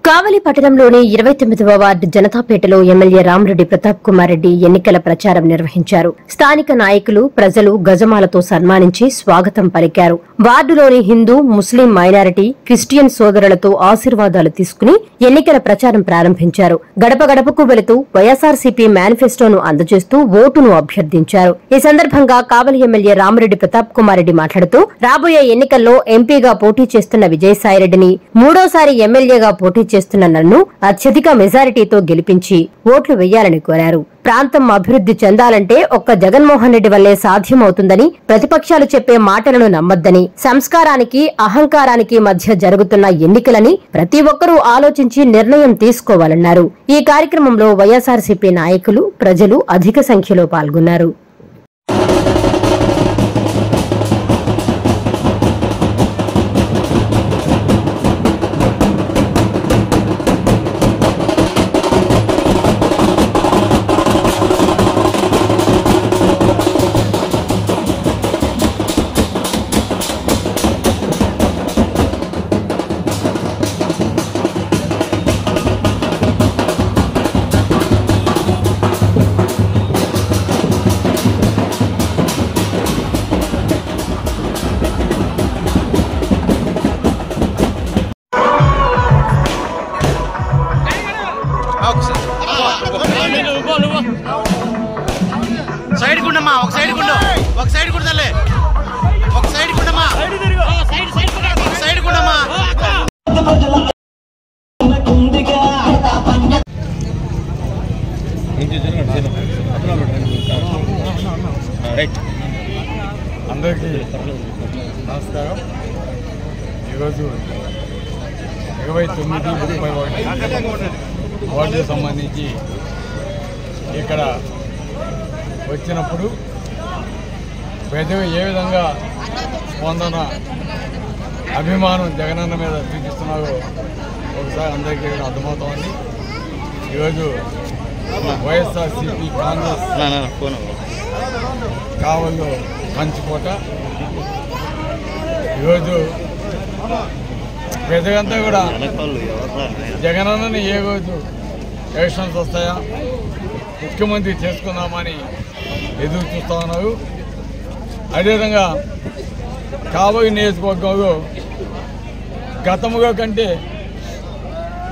కావలి పట్టణంలోని 29వ ward జనతాపేటలో MLA Ramireddy Pratap Kumar Reddy ఎన్నికల ప్రచారం నిర్వహించారు. స్థానిక నాయకులు, ప్రజలు గజమాలతో సన్మానించి స్వాగతం పలికారు. వార్డులోని హిందూ, ముస్లిం మైనారిటీ, క్రిస్టియన్ సోదరులతో ఆశీర్వాదాలు తీసుకుని ఎన్నికల ప్రచారం ప్రారంభించారు. గడప గడపకు వెళుతూ వైఎస్ఆర్సీపీ మేనిఫెస్టోను అందజేస్తూ ఓటును అభ్యర్థించారు. ఈ సందర్భంగా కావలి ఎమ్మెల్యే రామిరెడ్డి ప్రతాప్ కుమార్ రెడ్డి మాట్లాడుతూ రాబోయే ఎన్నికల్లో ఎంపీగా పోటీ చేస్తున్న విజయసాయిరెడ్డిని మూడోసారి ఎమ్మెల్యేగా పోటీ చేస్తున్న నన్ను అత్యధిక మెజారిటీతో గెలిపించి ఓట్లు వేయాలని కోరారు. ప్రాంతం అభివృద్ధి చెందాలంటే ఒక్క జగన్మోహన్ రెడ్డి వల్లే సాధ్యమవుతుందని, ప్రతిపక్షాలు చెప్పే మాటలను నమ్మొద్దని, సంస్కారానికి అహంకారానికి మధ్య జరుగుతున్న ఎన్నికలని ప్రతి ఒక్కరూ ఆలోచించి నిర్ణయం తీసుకోవాలన్నారు. ఈ కార్యక్రమంలో వైఎస్ఆర్సీపీ నాయకులు, ప్రజలు అధిక సంఖ్యలో పాల్గొన్నారు. సైడ్ గుండమ్మా, ఒక సైడ్ గుండు, ఒక సైడ్ గుండలే, ఒక సైడ్ గుండమ్మా, సైడ్ గుండమ్మా. అందరికీ నమస్కారం. ఈరోజు 29-31 వార్డుకు సంబంధించి ఇక్కడ వచ్చినప్పుడు ప్రజలు ఏ విధంగా స్పందన, అభిమానం జగనన్న మీద చూపిస్తున్నారో ఒకసారి అందరికీ అర్థమవుతోంది. ఈరోజు వైఎస్ఆర్సీపీ కాంగ్రెస్ కావల్లో మంచికోట. ఈరోజు ప్రజలంతా కూడా జగనన్నని ఏ రోజు ఎలక్షన్స్ వస్తాయా, ముఖ్యమంత్రి చేసుకుందామని ఎదురు చూస్తూ ఉన్నారు. అదేవిధంగా కావలి నియోజకవర్గంలో గతంలో కంటే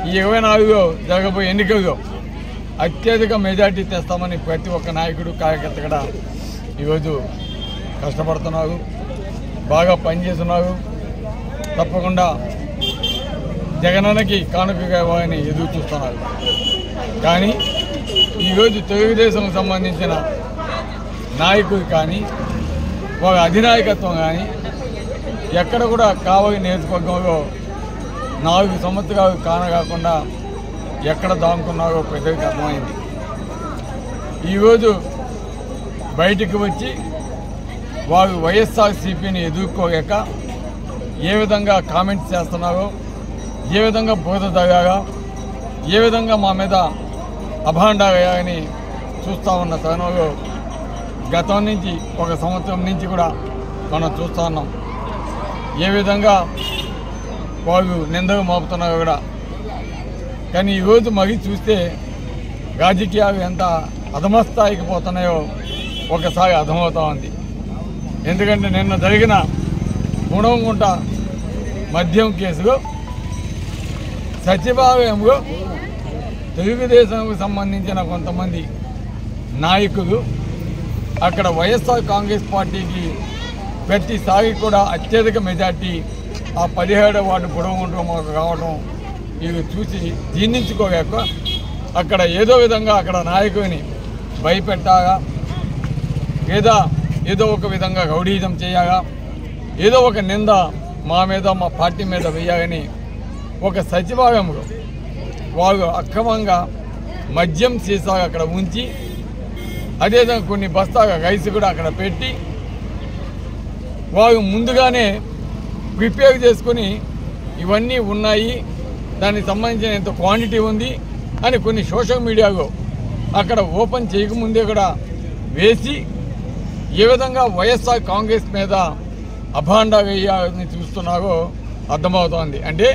ఈ 24లో జరగబోయే ఎన్నికల్లో అత్యధిక మెజార్టీ తెస్తామని ప్రతి ఒక్క నాయకుడు, కార్యకర్త కూడా ఈరోజు కష్టపడుతున్నారు, బాగా పనిచేస్తున్నారు. తప్పకుండా జగనన్నకి కానుకగా ఇవ్వాలని ఎదురు చూస్తున్నారు. కానీ ఈరోజు తెలుగుదేశంకు సంబంధించిన నాయకులు కానీ, ఒక అధినాయకత్వం కానీ ఎక్కడ కూడా కావలి నియోజకవర్గంలో 4 సంవత్సరాలు కానగాకుండా ఎక్కడ దాముకున్నారో ప్రజలకు అర్థమైంది. ఈరోజు బయటికి వచ్చి వారు వైఎస్ఆర్సీపీని ఎదుర్కోలేక ఏ విధంగా కామెంట్స్ చేస్తున్నారో, ఏ విధంగా బోధ తగ్గాగా, ఏ విధంగా మా మీద అభాండాలని చూస్తూ ఉన్న తరుణంలో గతం నుంచి 1 సంవత్సరం నుంచి కూడా మనం చూస్తూ ఉన్నాం. ఏ విధంగా వాళ్ళు నిందలు మోపుతున్నారో కూడా. కానీ ఈరోజు మరీ చూస్తే రాజకీయాలు ఎంత అధమస్థాయికి పోతున్నాయో ఒకసారి అర్థమవుతూ ఉంది. ఎందుకంటే నిన్న జరిగిన గుణగుంట మద్యం కేసులో సచివాలయంలో తెలుగుదేశంకు సంబంధించిన కొంతమంది నాయకులు అక్కడ వైఎస్ఆర్ కాంగ్రెస్ పార్టీకి ప్రతిసారి కూడా అత్యధిక మెజార్టీ ఆ 17వ వార్డు గుణగుంట రావడం ఇవి చూసి జీర్ణించుకోలేక అక్కడ ఏదో విధంగా అక్కడ నాయకుని భయపెట్టాగా, లేదా ఏదో ఒక విధంగా రౌడీజం చేయాగా, ఏదో ఒక నింద మా మీద, మా పార్టీ మీద వేయాలని ఒక సచివాలయంలో వాళ్ళు అక్రమంగా మద్యం సీసాగా అక్కడ ఉంచి, అదేవిధంగా కొన్ని బస్తాగా రైస్ కూడా అక్కడ పెట్టి వాళ్ళు ముందుగానే ప్రిపేర్ చేసుకుని ఇవన్నీ ఉన్నాయి, దానికి సంబంధించిన ఎంత క్వాంటిటీ ఉంది అని కొన్ని సోషల్ మీడియాలో అక్కడ ఓపెన్ చేయకముందే కూడా వేసి ఏ విధంగా వైఎస్ఆర్ కాంగ్రెస్ మీద అభాండా వేయాలని చూస్తున్నారో అర్థమవుతోంది. అంటే